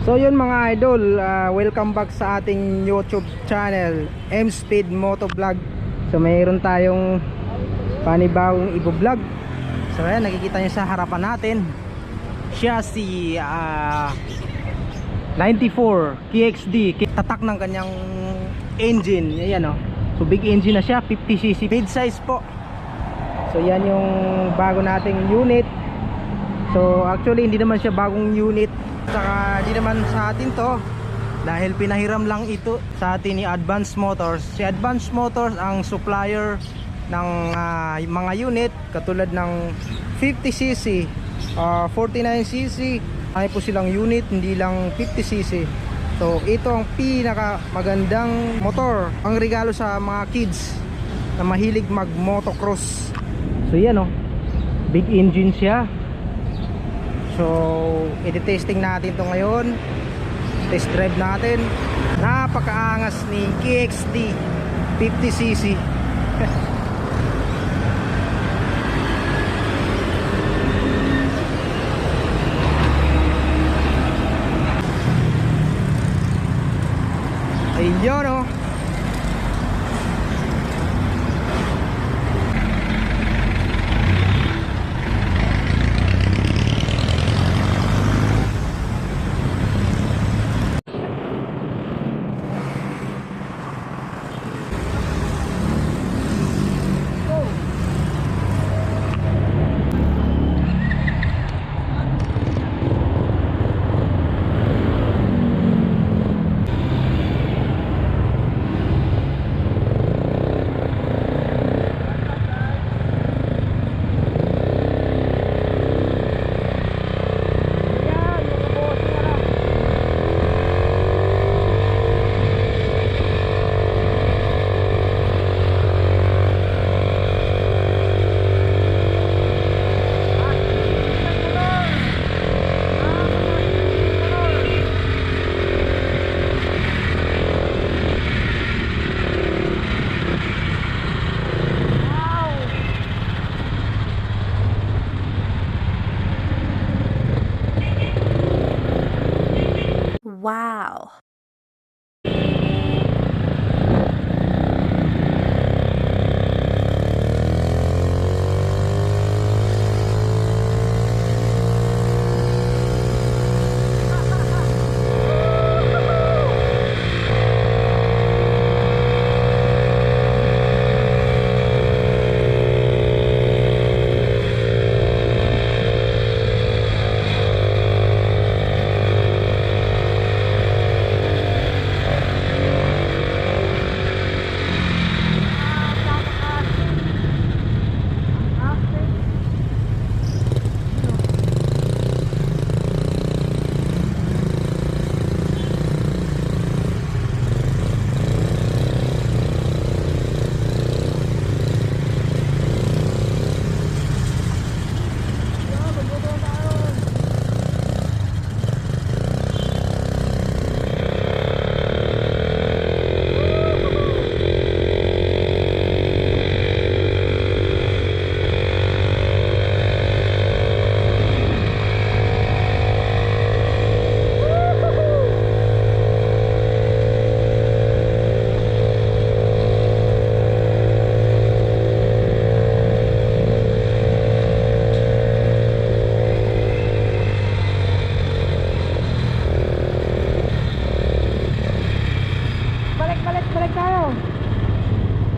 So yun mga idol, welcome back sa ating YouTube channel, M-Speed Motovlog. So mayroon tayong panibagong i-vlog. So ayan, nakikita nyo sa harapan natin, siya si 94 KXD. Tatak ng kanyang engine. Ayan o. So big engine na siya, 50cc mid size po. So yan yung bago nating unit. So actually hindi naman siya bagong unit, saka di naman sa atin to, dahil pinahiram lang ito sa atin ni Advance Motors. Si Advance Motors ang supplier ng mga unit katulad ng 50cc, 49cc. Ay po silang unit, hindi lang 50cc. So ito ang pinaka magandang motor, ang regalo sa mga kids na mahilig mag motocross. So yan o, big engine siya. So, i-testing natin ito ngayon. Test drive natin. Napakaangas ni KXD 50cc. Ayun o. Wow.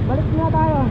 Balik na tayo.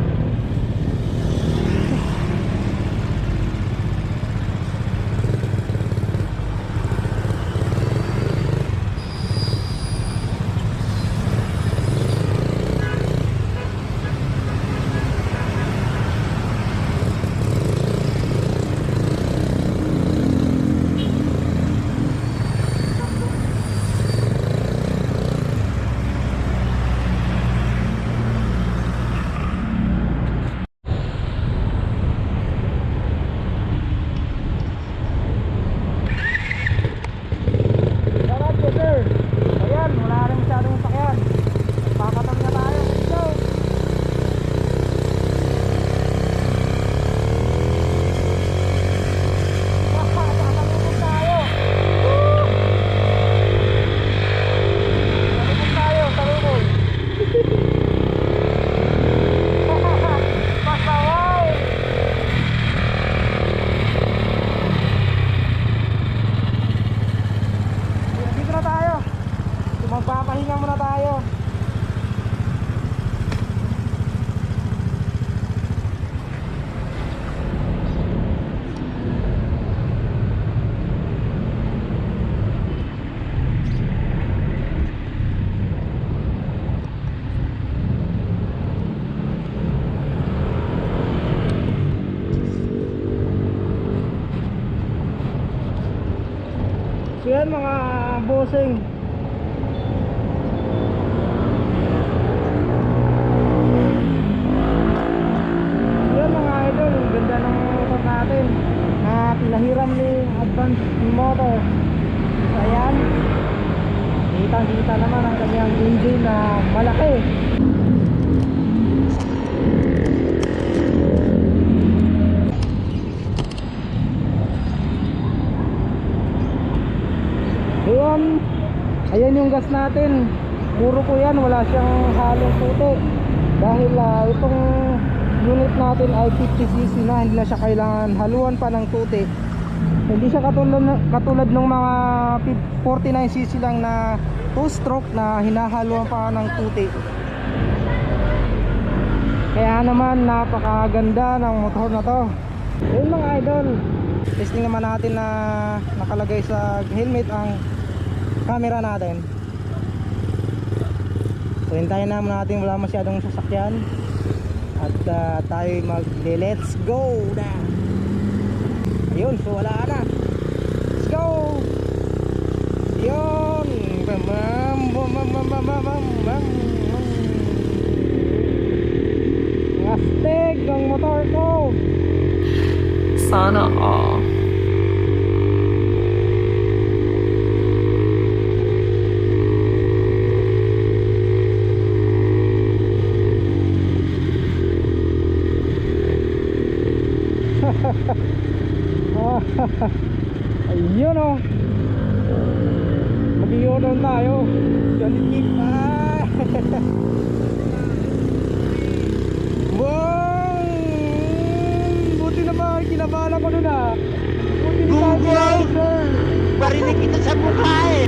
yan mga bossing. Yan mga idol, ang ganda ng motor natin na pinahiram ni Advance Motor. So ayan, kita naman ang kanyang engine na malaki. Ayan yung gas natin, puro ko yan, wala siyang halong puti. Dahil itong unit natin ay 50cc na, hindi na siya kailangan haluan pa ng tuti. Hindi siya katulad ng mga 49cc lang na 2-stroke na hinahaluan pa ng tuti. Kaya naman napakaganda ng motor na to. Yun mga idol, testing naman natin na nakalagay sa helmet ang camera natin. So hintayin natin wala masyadong sasakyan at tayo let's go na. Ayun, so wala na, let's go. Yun, astig ng motor ko. Sana all. Ayun o, mag-i-order tayo. Jollibee pa. Wow, buti na ba, kinabala ko nun ah. Buti na tayo, Barinig kita sa mukha eh.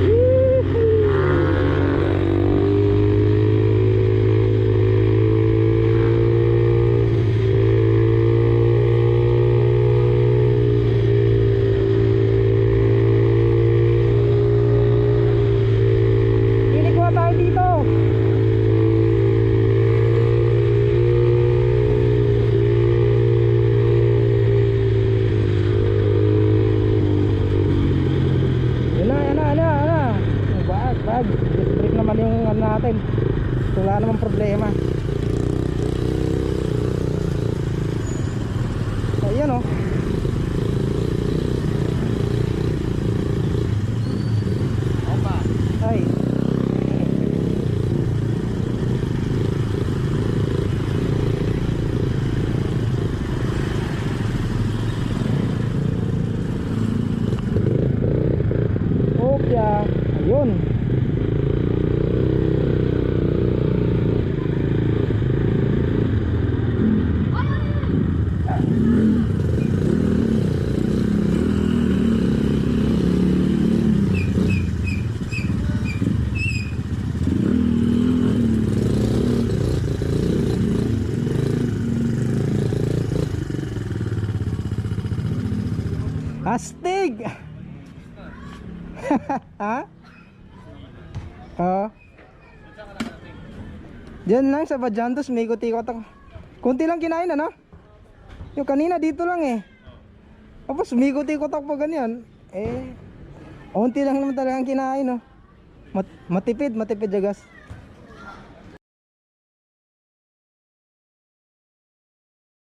District naman yung ano natin, wala namang problema. So ayan o, ay opya, ayun. Astig! Ha? Oo. Diyan lang sa Badjantos, may ikot-ikot ako. Kunti lang kinain ano? Yung kanina dito lang eh. Tapos may ikot-ikot ako pa ganyan. Unti lang naman talagang kinain no. Matipid sa gas.